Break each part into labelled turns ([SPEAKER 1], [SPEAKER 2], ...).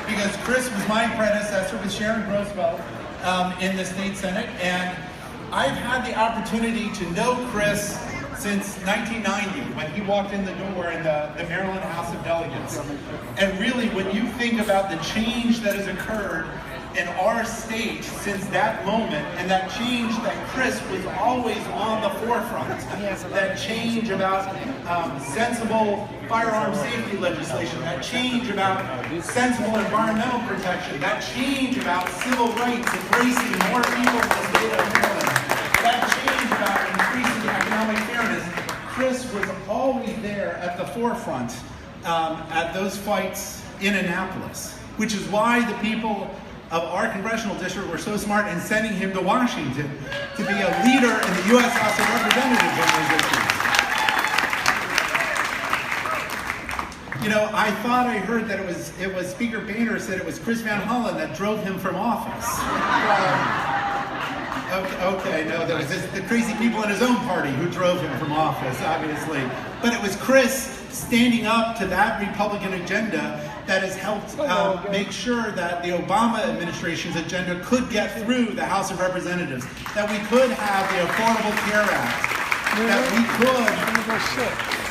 [SPEAKER 1] because Chris was my predecessor with Sharon Roosevelt in the state Senate, and I've had the opportunity to know Chris since 1990, when he walked in the door in the Maryland House of Delegates. And really, when you think about the change that has occurred in our state since that moment, and that change that Chris was always on the forefront, that change about sensible firearm safety legislation, that change about sensible environmental protection, that change about civil rights, embracing more people in the state of Maryland, that change about increasing economic fairness. Chris was always there at the forefront at those fights in Annapolis, which is why the people of our congressional district were so smart in sending him to Washington to be a leader in the U.S. House of Representatives in those issues. You know, I thought I heard that it was Speaker Boehner said it was Chris Van Hollen that drove him from office. Okay, no, there was the crazy people in his own party who drove him from office, obviously. But it was Chris standing up to that Republican agenda that has helped make sure that the Obama administration's agenda could get through the House of Representatives, that we could have the Affordable Care Act,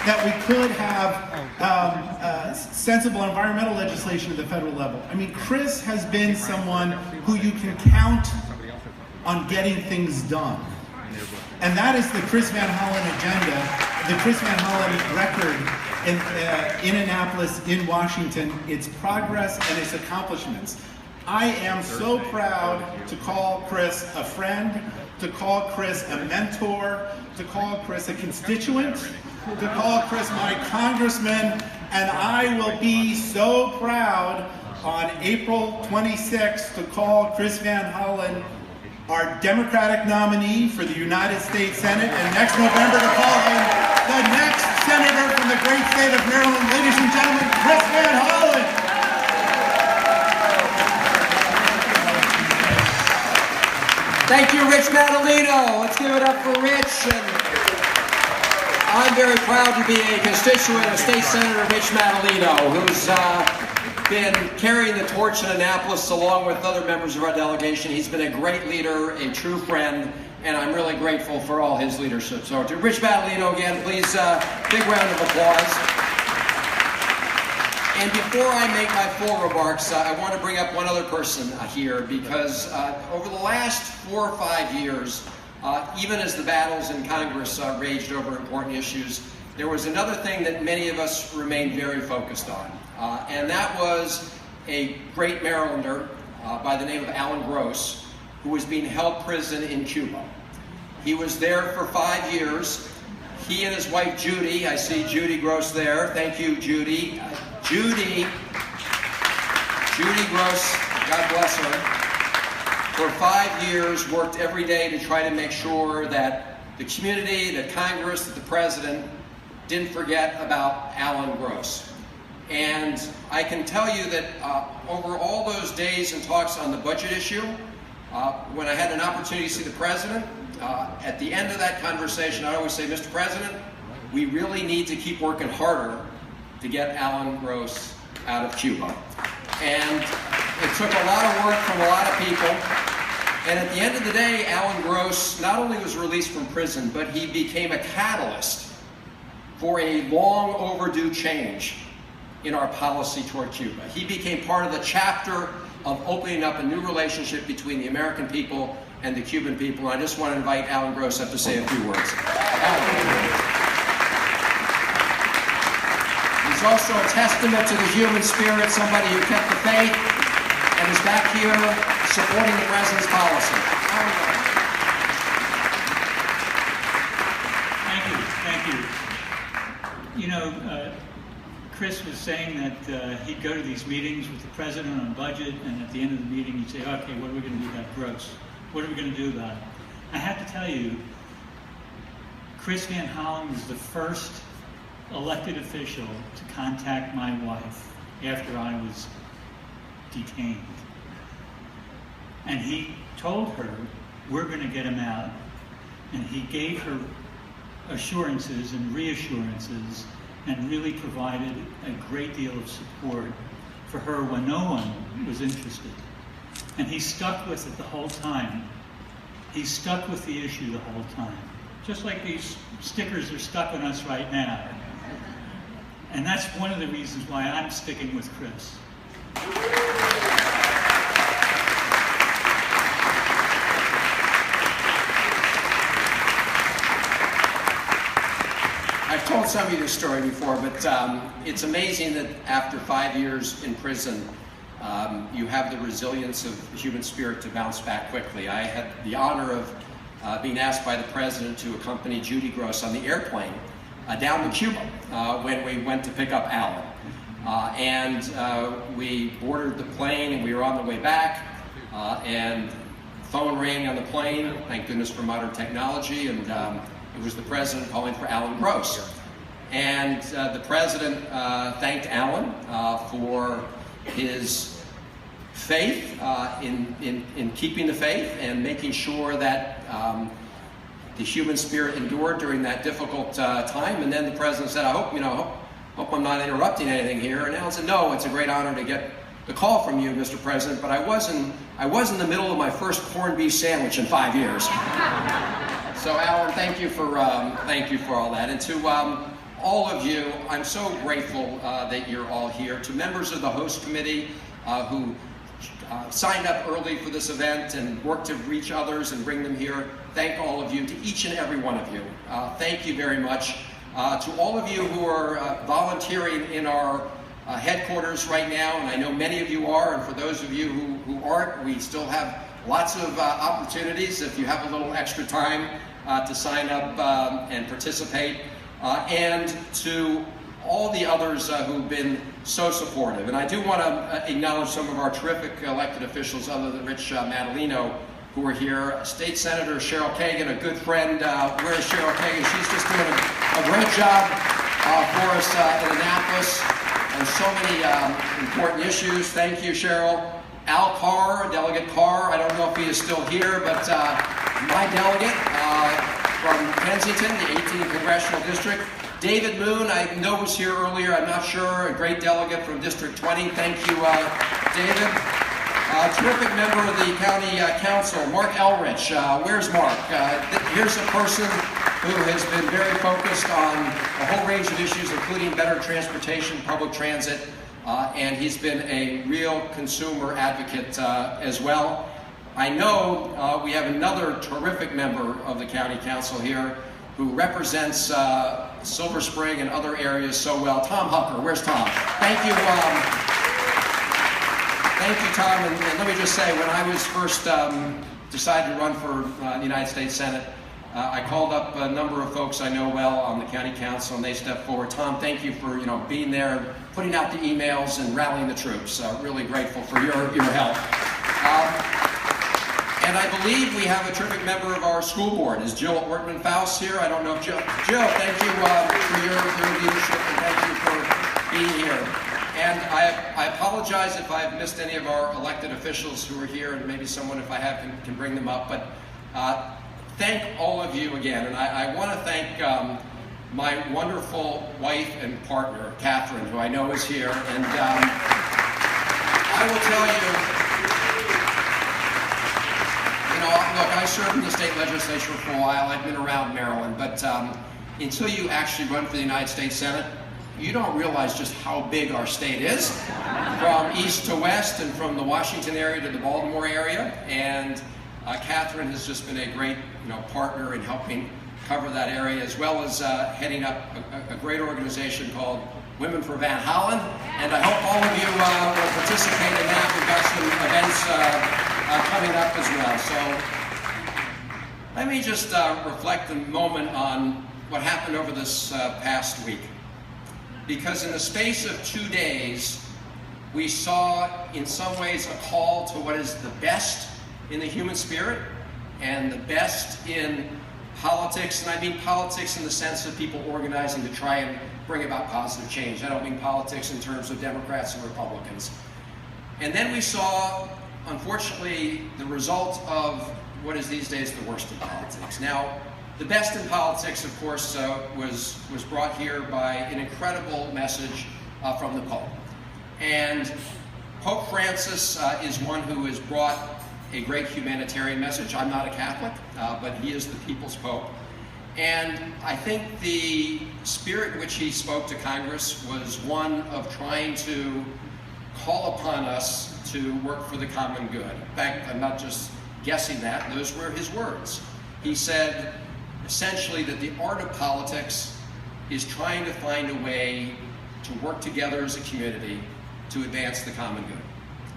[SPEAKER 1] that we could have sensible environmental legislation at the federal level. I mean, Chris has been someone who you can count on getting things done. And that is the Chris Van Hollen agenda, the Chris Van Hollen record in Annapolis, in Washington, its progress and its accomplishments. I am so proud to call Chris a friend, to call Chris a mentor, to call Chris a constituent, to call Chris my congressman, and I will be so proud on April 26th to call Chris Van Hollen our Democratic nominee for the United States Senate, and next November to call him the next senator from the great state of Maryland. Ladies and gentlemen, Chris Van Hollen.
[SPEAKER 2] Thank you, Rich Madalino. Let's give it up for Rich. And I'm very proud to be a constituent of State Senator Rich Madalino, who's been carrying the torch in Annapolis along with other members of our delegation. He's been a great leader, a true friend, and I'm really grateful for all his leadership. So to Rich Madalino again, please, big round of applause. And before I make my full remarks, I want to bring up one other person here, because over the last 4 or 5 years, even as the battles in Congress raged over important issues, there was another thing that many of us remained very focused on. And that was a great Marylander by the name of Alan Gross, who was being held prison in Cuba. He was there for 5 years. He and his wife Judy, I see Judy Gross there. Thank you, Judy. Judy Gross, God bless her, for 5 years worked every day to try to make sure that the community, that Congress, that the president didn't forget about Alan Gross. And I can tell you that over all those days and talks on the budget issue, when I had an opportunity to see the president, at the end of that conversation, I always say, Mr. President, we really need to keep working harder to get Alan Gross out of Cuba. And it took a lot of work from a lot of people. And at the end of the day, Alan Gross not only was released from prison, but he became a catalyst for a long overdue change in our policy toward Cuba. He became part of the chapter of opening up a new relationship between the American people and the Cuban people. And I just want to invite Alan Gross up to say a few words. He's also a testament to the human spirit, somebody who kept the faith and is back here supporting the president's policy.
[SPEAKER 3] Thank you. You know, Chris was saying that he'd go to these meetings with the president on budget, and at the end of the meeting he'd say, okay, what are we going to do about Gross? What are we going to do about it? I have to tell you, Chris Van Hollen was the first elected official to contact my wife after I was detained. And he told her, we're going to get him out. And he gave her assurances and reassurances and really provided a great deal of support for her when no one was interested. And he stuck with it the whole time. He stuck with the issue the whole time. Just like these stickers are stuck on us right now. And that's one of the reasons why I'm sticking with Chris.
[SPEAKER 2] I've told some of you this story before, but it's amazing that after 5 years in prison, you have the resilience of the human spirit to bounce back quickly. I had the honor of being asked by the president to accompany Judy Gross on the airplane down to Cuba when we went to pick up Alan. We boarded the plane and we were on the way back, and phone rang on the plane, thank goodness for modern technology, and it was the president calling for Alan Gross. And the president thanked Alan for his faith in keeping the faith and making sure that the human spirit endured during that difficult time. And then the president said, I hope I'm not interrupting anything here. And Alan said, no, it's a great honor to get the call from you, Mr. President, but I was in the middle of my first corned beef sandwich in 5 years. So Alan, thank you for all that. And to all of you, I'm so grateful that you're all here. To members of the host committee who signed up early for this event and worked to reach others and bring them here, thank all of you. To each and every one of you, thank you very much. To all of you who are volunteering in our headquarters right now, and I know many of you are, and for those of you who aren't, we still have lots of opportunities if you have a little extra time to sign up and participate. And to all the others who've been so supportive. And I do want to acknowledge some of our terrific elected officials other than Rich Madaleno, who are here. State Senator Cheryl Kagan, a good friend. Where's Cheryl Kagan? She's just doing a great job for us in Annapolis on so many important issues. Thank you, Cheryl. Al Carr, Delegate Carr, I don't know if he is still here, but my delegate from Kensington, the 18th Congressional District. David Moon, I know was here earlier, I'm not sure, a great delegate from District 20. Thank you, David. Terrific member of the County Council, Mark Elrich. Where's Mark? Here's a person who has been very focused on a whole range of issues, including better transportation, public transit, and he's been a real consumer advocate as well. I know we have another terrific member of the County Council here who represents Silver Spring and other areas so well. Tom Hucker, where's Tom? Thank you, Tom. And let me just say, when I was first decided to run for the United States Senate, I called up a number of folks I know well on the County Council, and they stepped forward. Tom, thank you for being there, putting out the emails, and rallying the troops. Really grateful for your help. And I believe we have a terrific member of our school board. Is Jill Ortman-Faust here? I don't know if Jill, thank you for your leadership, and thank you for being here. And I apologize if I've missed any of our elected officials who are here, and maybe someone, if I have, can bring them up. But thank all of you again. And I want to thank my wonderful wife and partner, Catherine, who I know is here. And I will tell you, look, I served in the state legislature for a while. I've been around Maryland, but until you actually run for the United States Senate, you don't realize just how big our state is, from east to west and from the Washington area to the Baltimore area. And Catherine has just been a great partner in helping cover that area, as well as heading up a great organization called Women for Van Hollen. And I hope all of you will participate in that. We've got some events coming up as well. So let me just reflect a moment on what happened over this past week. Because in the space of 2 days, we saw in some ways a call to what is the best in the human spirit and the best in politics. And I mean politics in the sense of people organizing to try and bring about positive change. I don't mean politics in terms of Democrats and Republicans. And then we saw, unfortunately, the result of what is these days the worst in politics. Now, the best in politics, of course, was brought here by an incredible message from the Pope. And Pope Francis is one who has brought a great humanitarian message. I'm not a Catholic, but he is the people's Pope. And I think the spirit in which he spoke to Congress was one of trying to call upon us to work for the common good. In fact, I'm not just guessing that, those were his words. He said, essentially, that the art of politics is trying to find a way to work together as a community to advance the common good,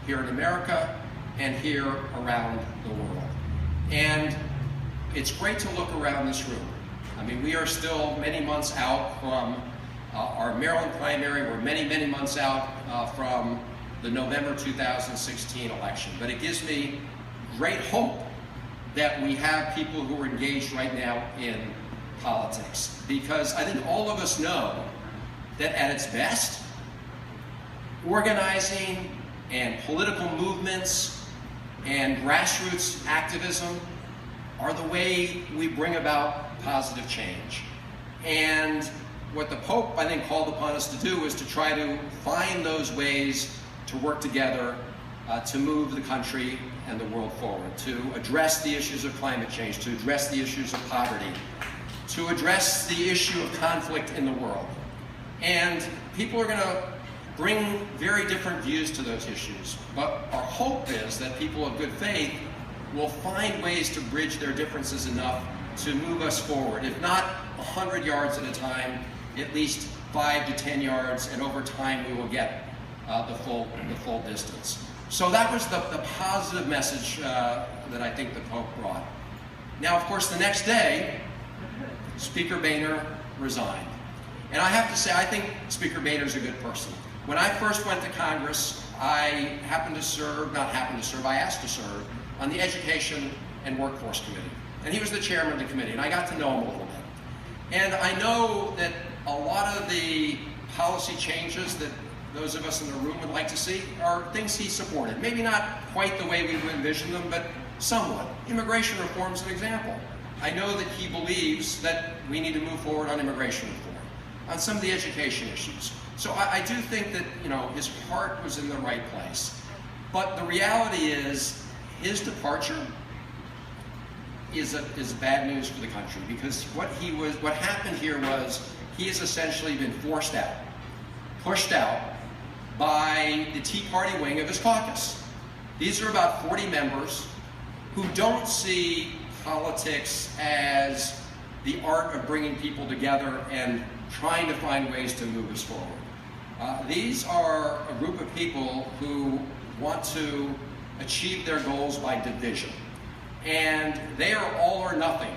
[SPEAKER 2] here in America and here around the world. And it's great to look around this room. I mean, we are still many months out from our Maryland primary. We're many, many months out from the November 2016 election. But it gives me great hope that we have people who are engaged right now in politics. Because I think all of us know that at its best, organizing and political movements and grassroots activism are the way we bring about positive change. And what the Pope, I think, called upon us to do is to try to find those ways to work together to move the country and the world forward, to address the issues of climate change, to address the issues of poverty, to address the issue of conflict in the world. And people are going to bring very different views to those issues. But our hope is that people of good faith will find ways to bridge their differences enough to move us forward. If not 100 yards at a time, at least 5 to 10 yards, and over time we will get the full distance. So that was the positive message that I think the Pope brought. Now, of course, the next day, Speaker Boehner resigned. And I have to say, I think Speaker Boehner is a good person. When I first went to Congress, I I asked to serve on the Education and Workforce Committee. And he was the chairman of the committee, and I got to know him a little bit. And I know that a lot of the policy changes that those of us in the room would like to see are things he supported. Maybe not quite the way we would envision them, but somewhat. Immigration reform is an example. I know that he believes that we need to move forward on immigration reform, on some of the education issues. So I do think that, you know, his heart was in the right place. But the reality is, his departure is bad news for the country, because what happened here was he has essentially been pushed out by the Tea Party wing of his caucus. These are about 40 members who don't see politics as the art of bringing people together and trying to find ways to move us forward. These are a group of people who want to achieve their goals by division. And they are all or nothing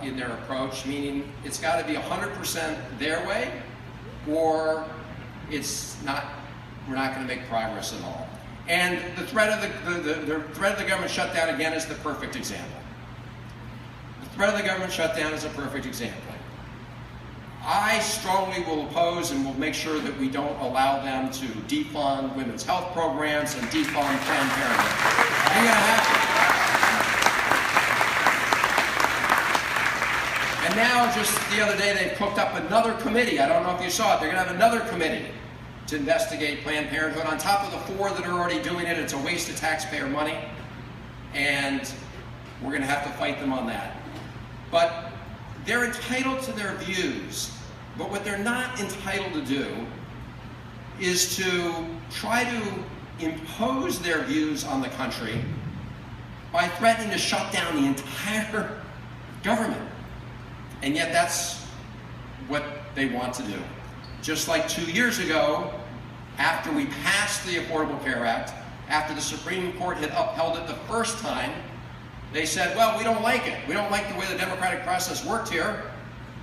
[SPEAKER 2] in their approach, meaning it's got to be 100% their way, or we're not going to make progress at all. And the threat of the government shutdown, again, is the perfect example. The threat of the government shutdown is a perfect example. I strongly will oppose and will make sure that we don't allow them to defund women's health programs and defund Planned Parenthood. Ain't gonna happen. And now, just the other day, they've cooked up another committee. I don't know if you saw it. They're gonna have another committee to investigate Planned Parenthood on top of the 4 that are already doing it. It's a waste of taxpayer money, and we're gonna have to fight them on that. But they're entitled to their views, but what they're not entitled to do is to try to impose their views on the country by threatening to shut down the entire government. And yet that's what they want to do. Just like 2 years ago, after we passed the Affordable Care Act, after the Supreme Court had upheld it the first time, they said, well, we don't like it. We don't like the way the democratic process worked here,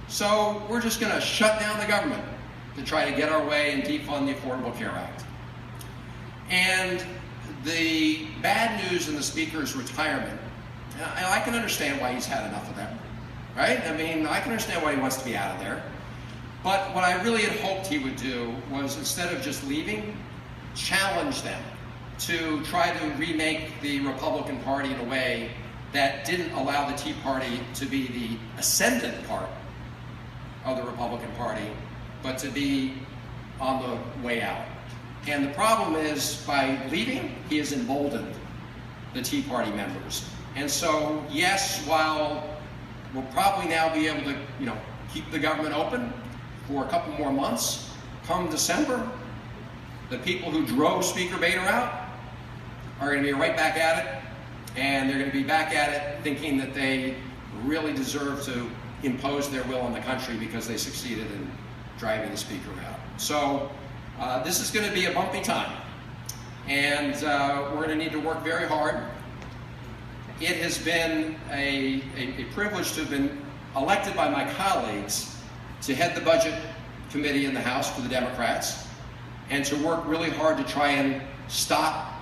[SPEAKER 2] so we're just going to shut down the government to try to get our way and defund the Affordable Care Act. And the bad news in the Speaker's retirement, I can understand why he's had enough of that, right? I mean, I can understand why he wants to be out of there. But what I really had hoped he would do was, instead of just leaving, challenge them to try to remake the Republican Party in a way that didn't allow the Tea Party to be the ascendant part of the Republican Party, but to be on the way out. And the problem is, by leaving, he has emboldened the Tea Party members. And so, yes, while we'll probably now be able to, keep the government open for a couple more months, come December, the people who drove Speaker Boehner out are going to be right back at it, and they're going to be back at it thinking that they really deserve to impose their will on the country because they succeeded in driving the Speaker out. So this is going to be a bumpy time, and we're going to need to work very hard. It has been a privilege to have been elected by my colleagues to head the Budget Committee in the House for the Democrats, and to work really hard to try and stop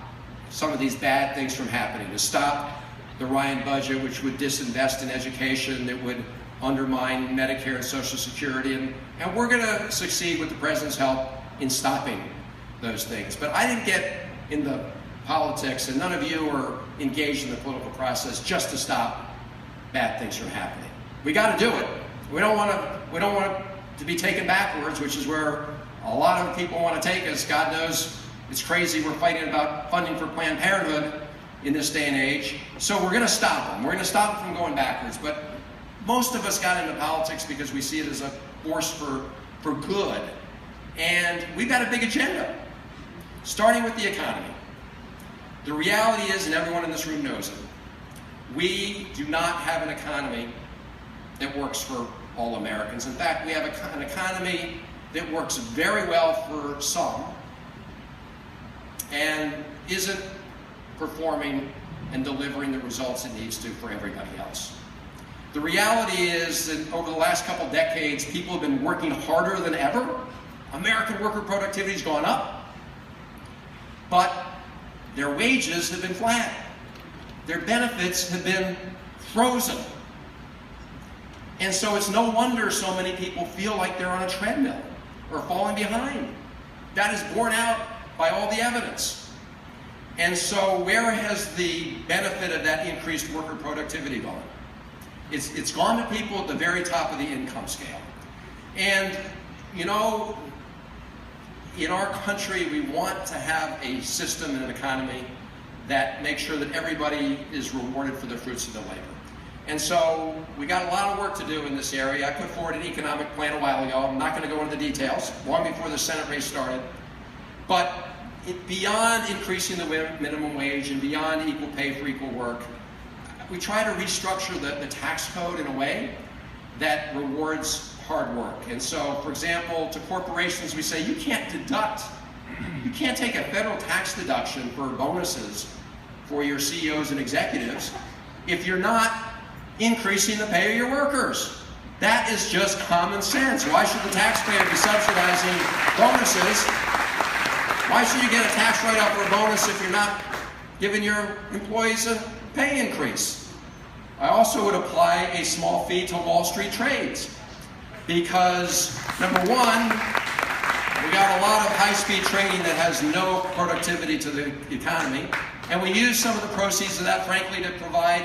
[SPEAKER 2] some of these bad things from happening, to stop the Ryan budget, which would disinvest in education, that would undermine Medicare and Social Security, and we're going to succeed with the President's help in stopping those things. But I didn't get into politics, and none of you are engaged in the political process just to stop bad things from happening. We got to do it. We don't want to be taken backwards, which is where a lot of people want to take us. God knows it's crazy. We're fighting about funding for Planned Parenthood in this day and age. So we're going to stop them. We're going to stop them from going backwards. But most of us got into politics because we see it as a force for good. And we've got a big agenda, starting with the economy. The reality is, and everyone in this room knows it, we do not have an economy that works for all Americans. In fact, we have an economy that works very well for some and isn't performing and delivering the results it needs to for everybody else. The reality is that over the last couple decades, people have been working harder than ever. American worker productivity has gone up, but their wages have been flat. Their benefits have been frozen. And so it's no wonder so many people feel like they're on a treadmill or falling behind. That is borne out by all the evidence. And so where has the benefit of that increased worker productivity gone? It's gone to people at the very top of the income scale. And, in our country, we want to have a system and an economy that makes sure that everybody is rewarded for the fruits of their labor. And so we got a lot of work to do in this area. I put forward an economic plan a while ago. I'm not going to go into the details, long before the Senate race started. But beyond increasing the minimum wage and beyond equal pay for equal work, we try to restructure the tax code in a way that rewards hard work. And so, for example, to corporations, we say you can't take a federal tax deduction for bonuses for your CEOs and executives if you're not increasing the pay of your workers. That is just common sense. Why should the taxpayer be subsidizing bonuses? Why should you get a tax write-off or a bonus if you're not giving your employees a pay increase? I also would apply a small fee to Wall Street trades because, number one, we got a lot of high-speed trading that has no productivity to the economy, and we use some of the proceeds of that, frankly, to provide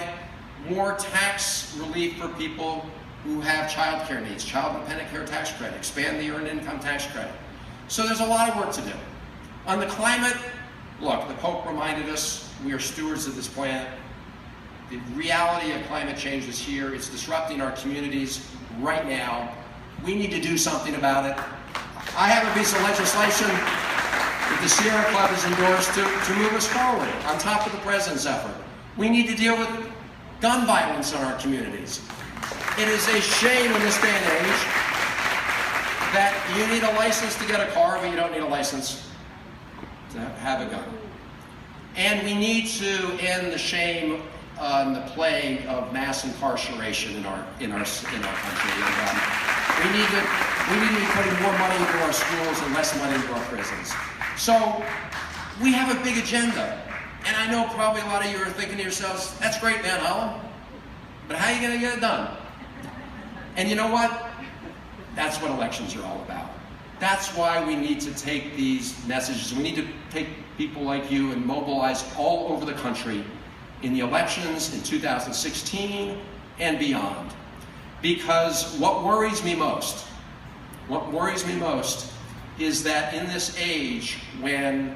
[SPEAKER 2] more tax relief for people who have child care needs, child dependent care tax credit, expand the earned income tax credit. So there's a lot of work to do. On the climate, look, the Pope reminded us we are stewards of this planet. The reality of climate change is here. It's disrupting our communities right now. We need to do something about it. I have a piece of legislation that the Sierra Club has endorsed to move us forward on top of the President's effort. We need to deal with gun violence in our communities. It is a shame in this day and age that you need a license to get a car, but you don't need a license to have a gun. And we need to end the shame on the plague of mass incarceration in our country. And, we need to be putting more money into our schools and less money into our prisons. So we have a big agenda. And I know probably a lot of you are thinking to yourselves, that's great, man, Hollen, but how are you going to get it done? And you know what? That's what elections are all about. That's why we need to take these messages. We need to take people like you and mobilize all over the country in the elections in 2016 and beyond. Because what worries me most is that in this age when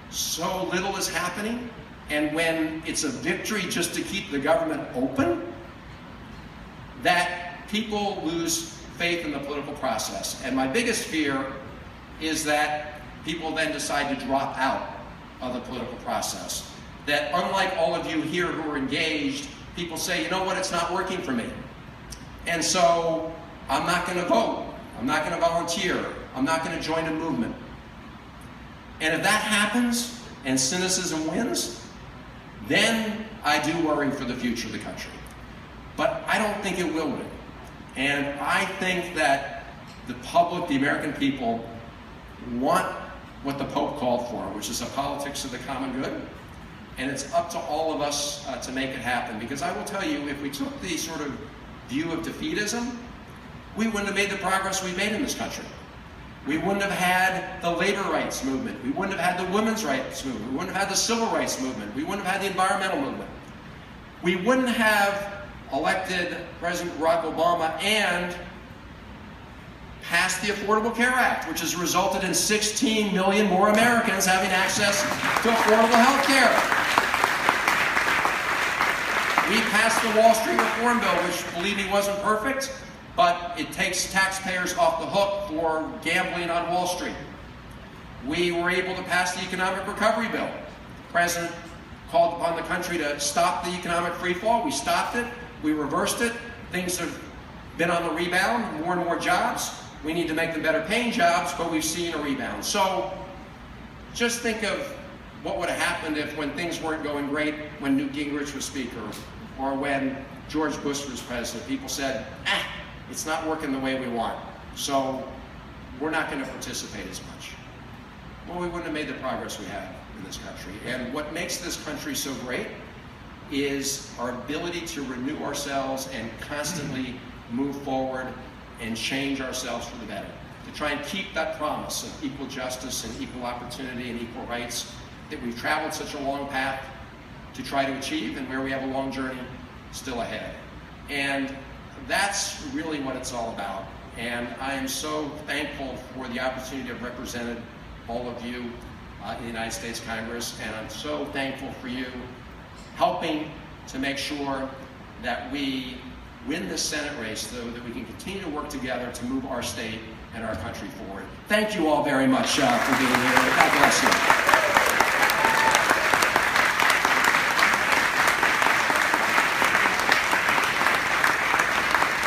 [SPEAKER 2] so little is happening and when it's a victory just to keep the government open, that people lose faith in the political process. And my biggest fear is that people then decide to drop out of the political process. That unlike all of you here who are engaged, people say, you know what, it's not working for me. And so I'm not going to vote. I'm not going to volunteer. I'm not going to join a movement. And if that happens and cynicism wins, then I do worry for the future of the country. But I don't think it will win. And I think that the public, the American people, want what the Pope called for, which is a politics of the common good. And it's up to all of us to make it happen. Because I will tell you, if we took the sort of view of defeatism, we wouldn't have made the progress we made in this country. We wouldn't have had the labor rights movement. We wouldn't have had the women's rights movement. We wouldn't have had the civil rights movement. We wouldn't have had the environmental movement. We wouldn't have elected President Barack Obama and passed the Affordable Care Act, which has resulted in 16 million more Americans having access to affordable health care. We passed the Wall Street Reform Bill, which, believe me, wasn't perfect, but it takes taxpayers off the hook for gambling on Wall Street. We were able to pass the Economic Recovery Bill. The President called upon the country to stop the economic freefall. We stopped it. We reversed it. Things have been on the rebound, more and more jobs. We need to make them better paying jobs, but we've seen a rebound. So just think of what would have happened if, when things weren't going great, when Newt Gingrich was Speaker, or when George Bush was President, people said, it's not working the way we want, so we're not going to participate as much. Well, we wouldn't have made the progress we have in this country. And what makes this country so great is our ability to renew ourselves and constantly move forward and change ourselves for the better. To try and keep that promise of equal justice and equal opportunity and equal rights that we've traveled such a long path to try to achieve, and where we have a long journey still ahead. And that's really what it's all about. And I am so thankful for the opportunity to have represented all of you in the United States Congress, and I'm so thankful for you helping to make sure that we win this Senate race, so that we can continue to work together to move our state and our country forward. Thank you all very much for being here. God bless you.